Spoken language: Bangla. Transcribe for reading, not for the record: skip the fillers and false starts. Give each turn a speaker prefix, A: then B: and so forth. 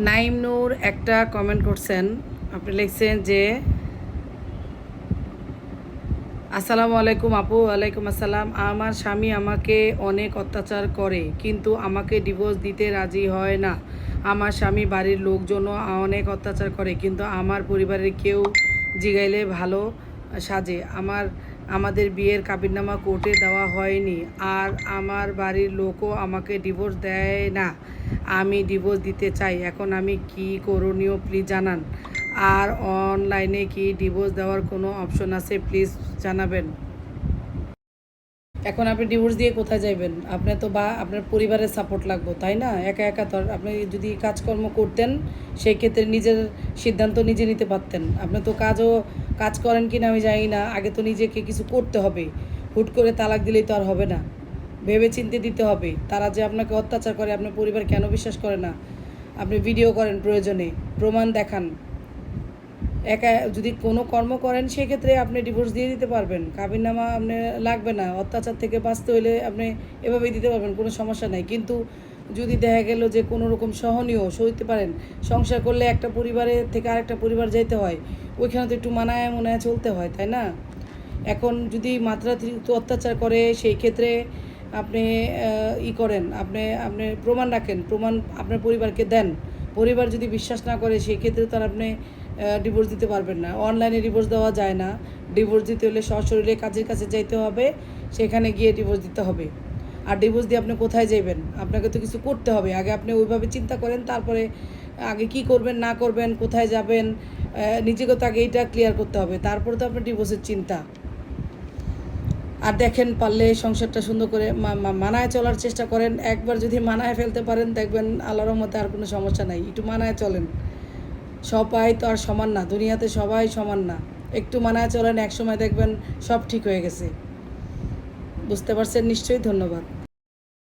A: নাইম নূর একটা কমেন্ট করছেন, আপনি লিখছেন যে আসসালামু আলাইকুম আপু। ওয়ালাইকুম আসসালাম। আমার স্বামী আমাকে অনেক অত্যাচার করে, কিন্তু আমাকে ডিভোর্স দিতে রাজি হয় না। আমার স্বামী বাড়ির লোকজনও অনেক অত্যাচার করে, কিন্তু আমার পরিবারের কেউ জিগাইলে ভালো সাজে। আমাদের বিয়ের কাবিননামা কোর্টে দেওয়া হয়নি, আর আমার বাড়ির লোকও আমাকে ডিভোর্স দেয় না। আমি ডিভোর্স দিতে চাই, এখন আমি কি করণীয় প্লিজ জানান। আর অনলাইনে কি ডিভোর্স দেওয়ার কোনো অপশন আছে, প্লিজ জানাবেন। এখন আপনি ডিভোর্স দিয়ে কোথায় যাইবেন? আপনি তো বা আপনার পরিবারের সাপোর্ট লাগবে, তাই না? একা একা তো আপনি যদি কাজকর্ম করতেন সেই ক্ষেত্রে নিজের সিদ্ধান্ত নিজে নিতে পারতেন। আপনি তো কাজ করেন কি না আমি জানি না, আগে তো নিজেকে কিছু করতে হবে। হুট করে তালাক দিলেই তো আর হবে না, ভেবে চিন্তে দিতে হবে। তারা যে আপনাকে অত্যাচার করে, আপনার পরিবার কেন বিশ্বাস করে না? আপনি ভিডিও করেন, প্রয়োজনে প্রমাণ দেখান। একা যদি কোনো কর্ম করেন সেক্ষেত্রে আপনি ডিভোর্স দিয়ে দিতে পারবেন, কাবিননামা আপনি লাগবে না। অত্যাচার থেকে বাঁচতে হলে আপনি এভাবেই দিতে পারবেন, কোনো সমস্যা নাই। কিন্তু যদি দেখা গেল যে কোনো রকম সহনীয় সইতে পারেন, সংসার করলে একটা পরিবারের থেকে আরেকটা পরিবার যেতে হয়, ওইখানে তো একটু মানায় চলতে হয়, তাই না? এখন যদি মাত্রাতিরিক্ত অত্যাচার করে সেই ক্ষেত্রে আপনি করেন, আপনি প্রমাণ রাখেন, প্রমাণ আপনার পরিবারকে দেন। পরিবার যদি বিশ্বাস না করে সেই ক্ষেত্রে তার আপনি ডিভোর্স দিতে পারবেন না। অনলাইনে ডিভোর্স দেওয়া যায় না। ডিভোর্স দিতে হলে সশরীরে কাজের কাছে যাইতে হবে, সেখানে গিয়ে ডিভোর্স দিতে হবে। আর ডিভোর্স দিয়ে আপনি কোথায় যাবেন? আপনাকে তো কিছু করতে হবে। আগে আপনি ওইভাবে চিন্তা করেন, তারপরে আগে কি করবেন না করবেন, কোথায় যাবেন, নিজেকে তো আগে এইটা ক্লিয়ার করতে হবে, তারপরে তো আপনার ডিভোর্সের চিন্তা। আর দেখেন, পারলে সংসারটা সুন্দর করে মানায় চলার চেষ্টা করেন। একবার যদি মানায় ফেলতে পারেন, দেখবেন আল্লাহর রহমতে আর কোনো সমস্যা নাই। একটু মানায় চলেন। সবাই তো আর সমান না, দুনিয়াতে সবাই সমান না। একটু মানায় চলেন, এক সময় দেখবেন সব ঠিক হয়ে গেছে। বুঝতে পারছেন নিশ্চয়ই। ধন্যবাদ।